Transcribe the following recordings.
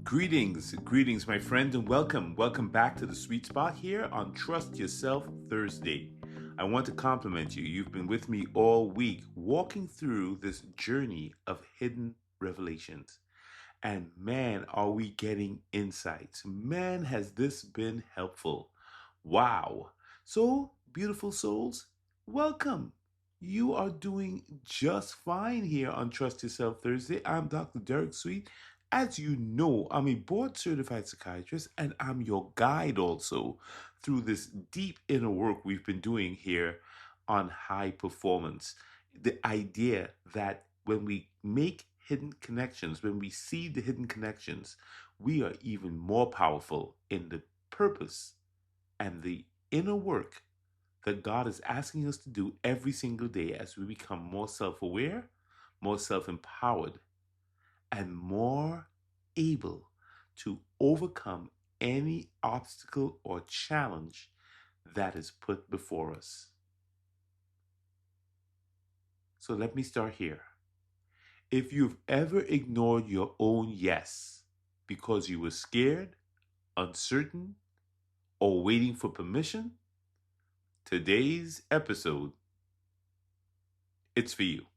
Greetings, my friend, and welcome back to the sweet spot here on Trust Yourself Thursday. I want to compliment you. You've been with me all week, walking through this journey of hidden revelations. And man, are we getting insights. Man, has this been helpful. Wow. So, beautiful souls, welcome. You are doing just fine here on Trust Yourself Thursday. I'm Dr. Derek Sweet. As you know, I'm a board certified psychiatrist and I'm your guide also through this deep inner work we've been doing here on high performance. The idea that when we make hidden connections, when we see the hidden connections, we are even more powerful in the purpose and the inner work that God is asking us to do every single day as we become more self aware, more self empowered, and more able to overcome any obstacle or challenge that is put before us. So let me start here. If you've ever ignored your own yes because you were scared, uncertain, or waiting for permission, today's episode, it's for you.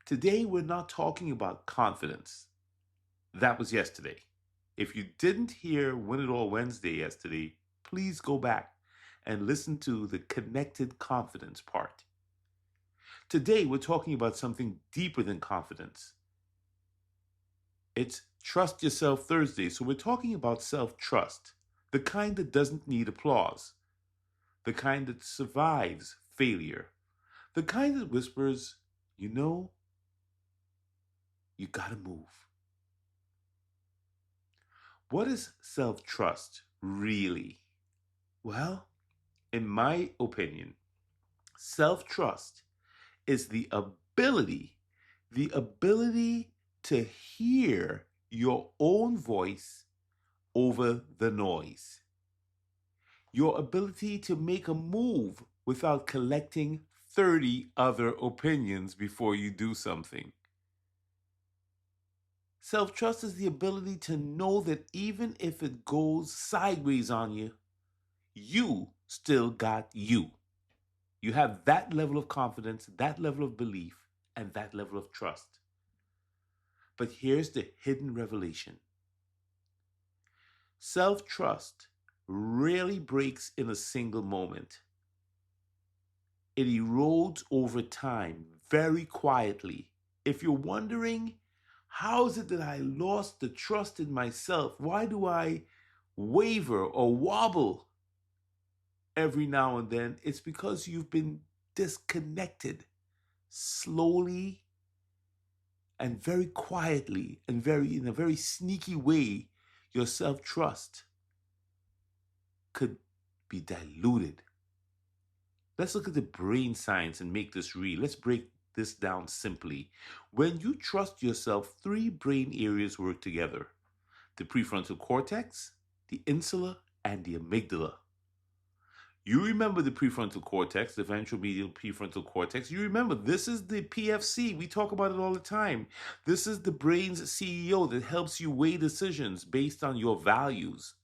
Today, we're not talking about confidence. That was yesterday. If you didn't hear Win It All Wednesday yesterday, please go back and listen to the connected confidence part. Today, we're talking about something deeper than confidence. It's Trust Yourself Thursday, so we're talking about self-trust, the kind that doesn't need applause, the kind that survives failure, the kind that whispers, you know, you gotta move. What is self-trust really? Well, in my opinion, self-trust is the ability to hear your own voice over the noise. Your ability to make a move without collecting 30 other opinions before you do something. Self-trust is the ability to know that even if it goes sideways on you, you still got you. You have that level of confidence, that level of belief, and that level of trust. But here's the hidden revelation. Self-trust rarely breaks in a single moment. It erodes over time, very quietly. If you're wondering, how is it that I lost the trust in myself? Why do I waver or wobble every now and then? It's because you've been disconnected slowly and very quietly and in a very sneaky way. Your self-trust could be diluted. Let's look at the brain science and make this real. Let's break this down simply. When you trust yourself, three brain areas work together: the prefrontal cortex, the insula, and the amygdala. You remember the prefrontal cortex, the ventral medial prefrontal cortex. You remember this is the PFC. We talk about it all the time. This is the brain's CEO that helps you weigh decisions based on your values,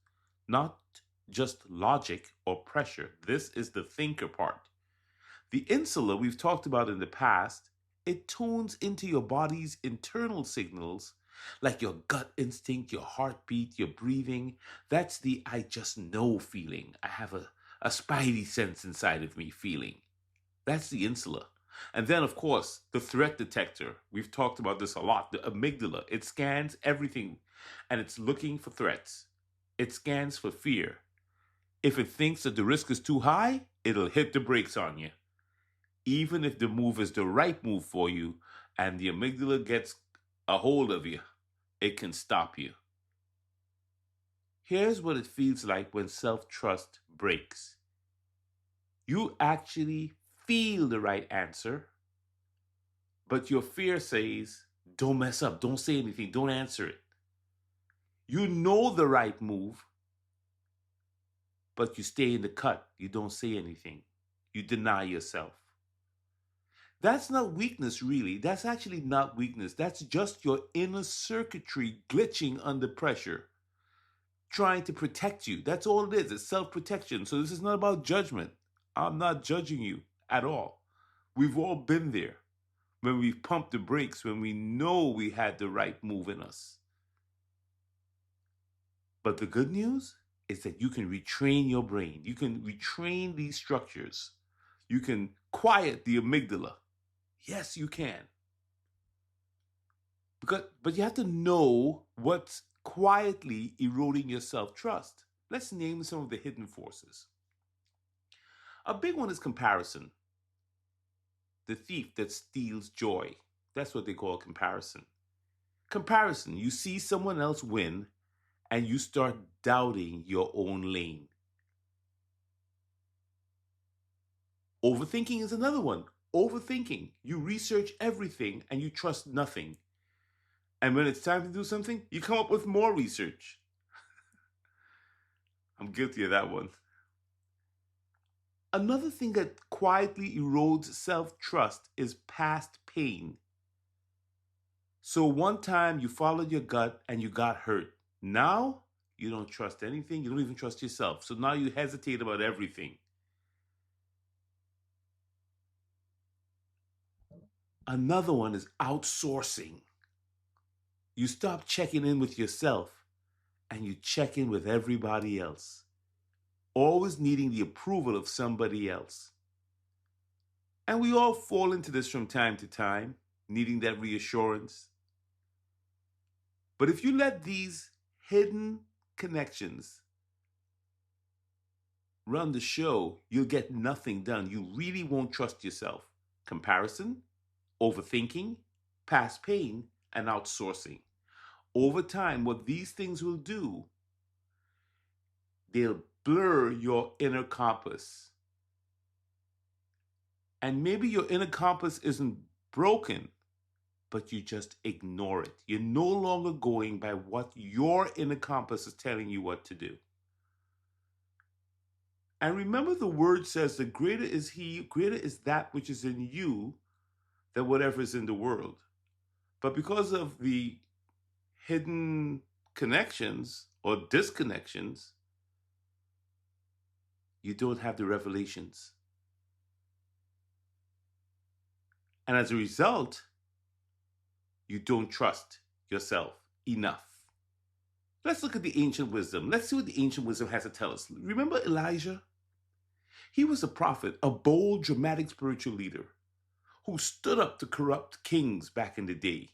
not just logic or pressure. This is the thinker part. The insula we've talked about in the past, it tunes into your body's internal signals like your gut instinct, your heartbeat, your breathing. That's the I just know feeling. I have a spidey sense inside of me feeling. That's the insula. And then, of course, the threat detector. We've talked about this a lot. The amygdala. It scans everything and it's looking for threats. It scans for fear. If it thinks that the risk is too high, it'll hit the brakes on you. Even if the move is the right move for you and the amygdala gets a hold of you, it can stop you. Here's what it feels like when self-trust breaks. You actually feel the right answer, but your fear says, don't mess up, don't say anything, don't answer it. You know the right move, but you stay in the cut. You don't say anything. You deny yourself. That's not weakness, really. That's actually not weakness. That's just your inner circuitry glitching under pressure, trying to protect you. That's all it is. It's self protection. So this is not about judgment. I'm not judging you at all. We've all been there when we've pumped the brakes, when we know we had the right move in us. But the good news is that you can retrain your brain. You can retrain these structures. You can quiet the amygdala. Yes, you can. But you have to know what's quietly eroding your self-trust. Let's name some of the hidden forces. A big one is comparison, the thief that steals joy. That's what they call comparison. Comparison, you see someone else win and you start doubting your own lane. Overthinking is another one. Overthinking, you research everything and you trust nothing. And when it's time to do something, you come up with more research. I'm guilty of that one. Another thing that quietly erodes self-trust is past pain. So one time you followed your gut and you got hurt. Now you don't trust anything. You don't even trust yourself. So now you hesitate about everything. Another one is outsourcing. You stop checking in with yourself and you check in with everybody else, always needing the approval of somebody else. And we all fall into this from time to time, needing that reassurance. But if you let these hidden connections run the show, you'll get nothing done. You really won't trust yourself. Comparison, overthinking, past pain, and outsourcing. Over time, what these things will do, they'll blur your inner compass. And maybe your inner compass isn't broken, but you just ignore it. You're no longer going by what your inner compass is telling you what to do. And remember, the word says, the greater is he, greater is that which is in you than whatever is in the world. But because of the hidden connections or disconnections, you don't have the revelations. And as a result, you don't trust yourself enough. Let's look at the ancient wisdom. Let's see what the ancient wisdom has to tell us. Remember Elijah? He was a prophet, a bold, dramatic spiritual leader who stood up to corrupt kings back in the day.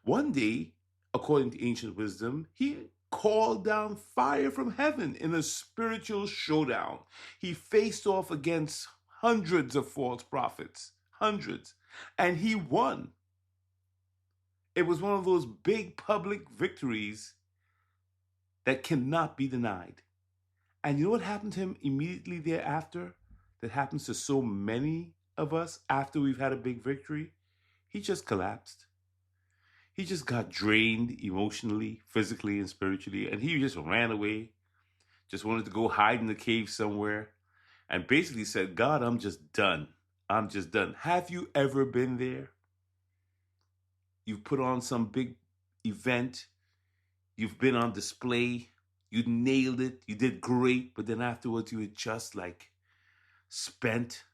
One day, according to ancient wisdom, he called down fire from heaven in a spiritual showdown. He faced off against hundreds of false prophets, hundreds, and he won. It was one of those big public victories that cannot be denied. And you know what happened to him immediately thereafter? That happens to so many of us after we've had a big victory? He just collapsed. He just got drained emotionally, physically, and spiritually, and he just ran away, just wanted to go hide in the cave somewhere, and basically said, God, I'm just done. I'm just done. Have you ever been there? You've put on some big event, you've been on display, you nailed it, you did great, but then afterwards you were just like spent,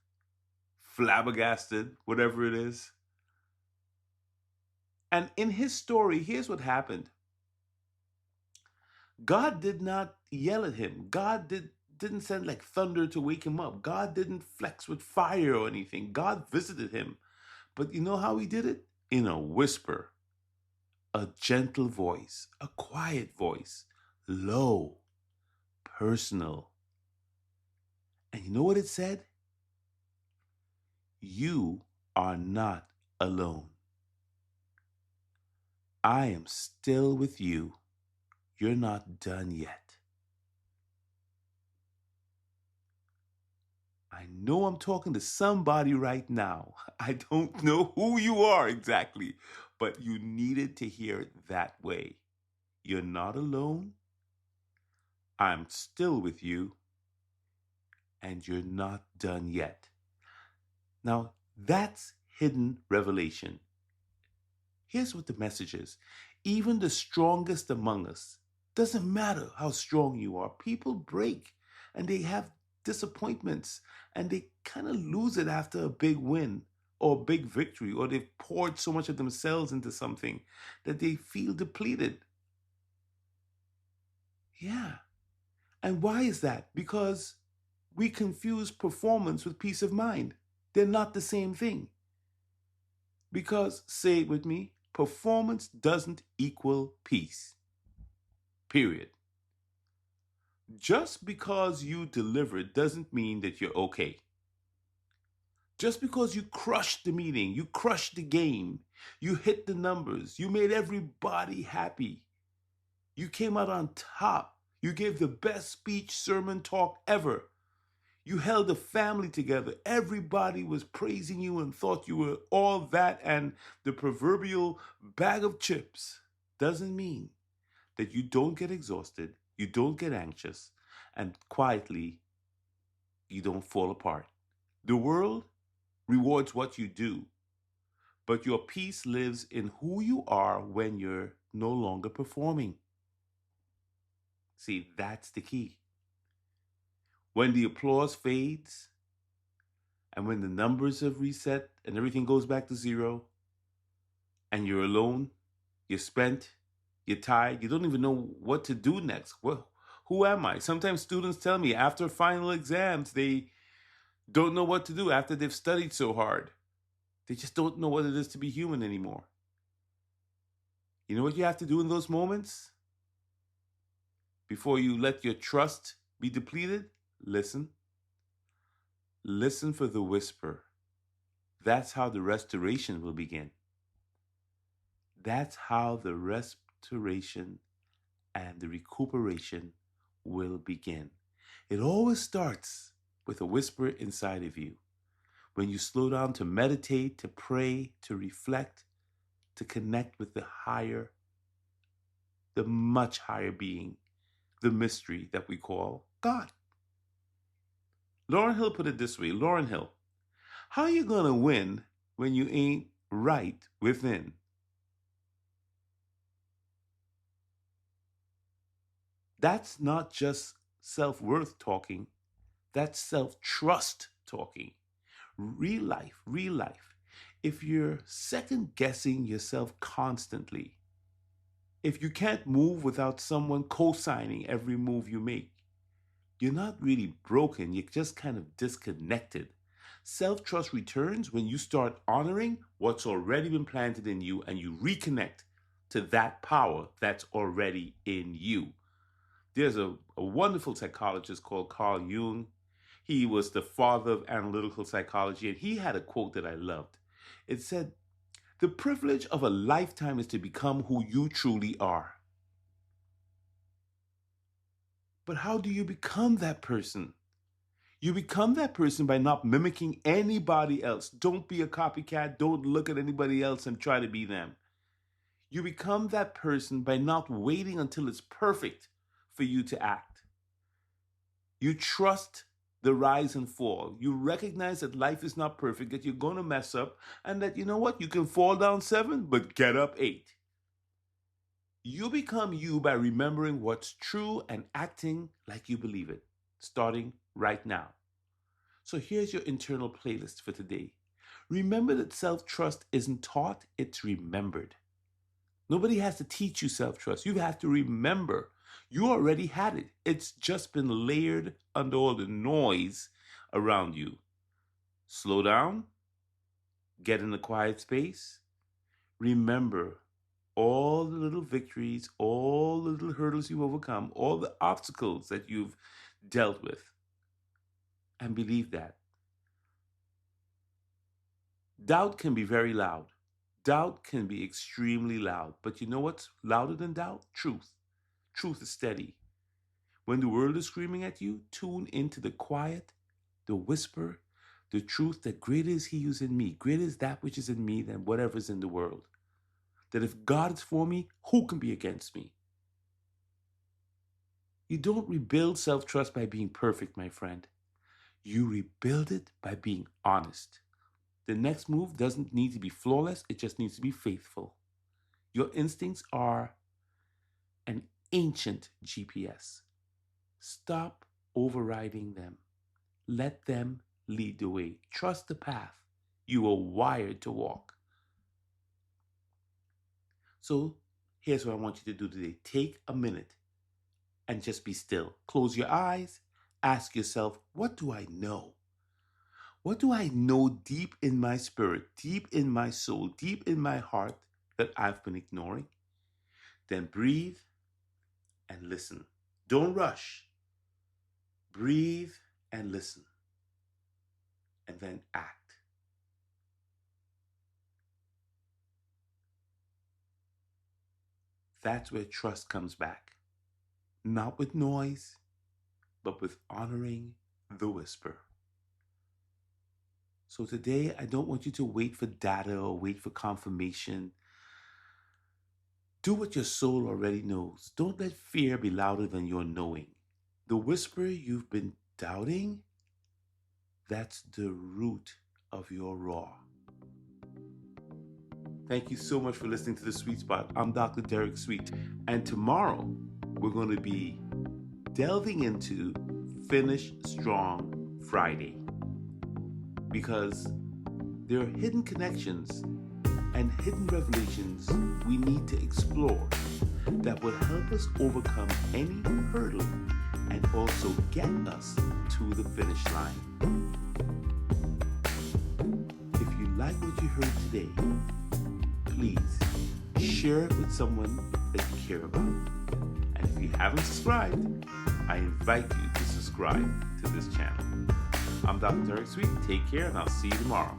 flabbergasted, whatever it is. And in his story, here's what happened. God did not yell at him. God didn't send like thunder to wake him up. God didn't flex with fire or anything. God visited him. But you know how he did it? In a whisper, a gentle voice, a quiet voice, low, personal. And you know what it said? You are not alone. I am still with you. You're not done yet. I know I'm talking to somebody right now. I don't know who you are exactly, but you needed to hear it that way. You're not alone. I'm still with you, and you're not done yet. Now, that's hidden revelation. Here's what the message is. Even the strongest among us, doesn't matter how strong you are, people break and they have disappointments and they kind of lose it after a big win or a big victory, or they've poured so much of themselves into something that they feel depleted. Yeah. And why is that? Because we confuse performance with peace of mind. They're not the same thing. Because, say it with me, performance doesn't equal peace. Period. Just because you delivered doesn't mean that you're okay. Just because you crushed the meeting, you crushed the game, you hit the numbers, you made everybody happy, you came out on top, you gave the best speech, sermon, talk ever, you held the family together, everybody was praising you and thought you were all that and the proverbial bag of chips, doesn't mean that you don't get exhausted, you don't get anxious, and quietly, you don't fall apart. The world rewards what you do, but your peace lives in who you are when you're no longer performing. See, that's the key. When the applause fades and when the numbers have reset and everything goes back to zero and you're alone, you're spent, you're tired, you don't even know what to do next. Well, who am I? Sometimes students tell me after final exams, they don't know what to do after they've studied so hard. They just don't know what it is to be human anymore. You know what you have to do in those moments? Before you let your trust be depleted? Listen. Listen for the whisper. That's how the restoration will begin. That's how the restoration and the recuperation will begin. It always starts with a whisper inside of you. When you slow down to meditate, to pray, to reflect, to connect with the higher, the much higher being, the mystery that we call God. Lauren Hill put it this way. Lauren Hill, how you going to win when you ain't right within? That's not just self-worth talking. That's self-trust talking. Real life, real life. If you're second guessing yourself constantly, if you can't move without someone co-signing every move you make, you're not really broken, you're just kind of disconnected. Self trust returns when you start honoring what's already been planted in you and you reconnect to that power that's already in you. There's a wonderful psychologist called Carl Jung. He was the father of analytical psychology, and he had a quote that I loved. It said, "The privilege of a lifetime is to become who you truly are." But how do you become that person? You become that person by not mimicking anybody else. Don't be a copycat. Don't look at anybody else and try to be them. You become that person by not waiting until it's perfect for you to act. You trust the rise and fall. You recognize that life is not perfect, that you're going to mess up, and that you know what? You can fall down 7, but get up 8. You become you by remembering what's true and acting like you believe it, starting right now. So here's your internal playlist for today. Remember that self trust isn't taught, it's remembered. Nobody has to teach you self trust. You have to remember. You already had it. It's just been layered under all the noise around you. Slow down, get in a quiet space. Remember all the little victories, all the little hurdles you've overcome, all the obstacles that you've dealt with. And believe that. Doubt can be very loud. Doubt can be extremely loud. But you know what's louder than doubt? Truth. Truth is steady. When the world is screaming at you, tune into the quiet, the whisper, the truth that greater is he who's in me. Greater is that which is in me than whatever's in the world. That if God is for me, who can be against me? You don't rebuild self-trust by being perfect, my friend. You rebuild it by being honest. The next move doesn't need to be flawless, it just needs to be faithful. Your instincts are an ancient GPS. Stop overriding them. Let them lead the way. Trust the path you are wired to walk. So here's what I want you to do today. Take a minute and just be still. Close your eyes. Ask yourself, what do I know? What do I know deep in my spirit, deep in my soul, deep in my heart that I've been ignoring? Then breathe and listen. Don't rush. Breathe and listen. And then act. That's where trust comes back. Not with noise, but with honoring the whisper. So today, I don't want you to wait for data or wait for confirmation. Do what your soul already knows. Don't let fear be louder than your knowing. The whisper you've been doubting, that's the root of your raw. Thank you so much for listening to The Sweet Spot. I'm Dr. Derek Sweet. And tomorrow, we're going to be delving into Finish Strong Friday. Because there are hidden connections and hidden revelations we need to explore that will help us overcome any hurdle and also get us to the finish line. If you like what you heard today, please share it with someone that you care about. And if you haven't subscribed, I invite you to subscribe to this channel. I'm Dr. Derek Sweet. Take care, and I'll see you tomorrow.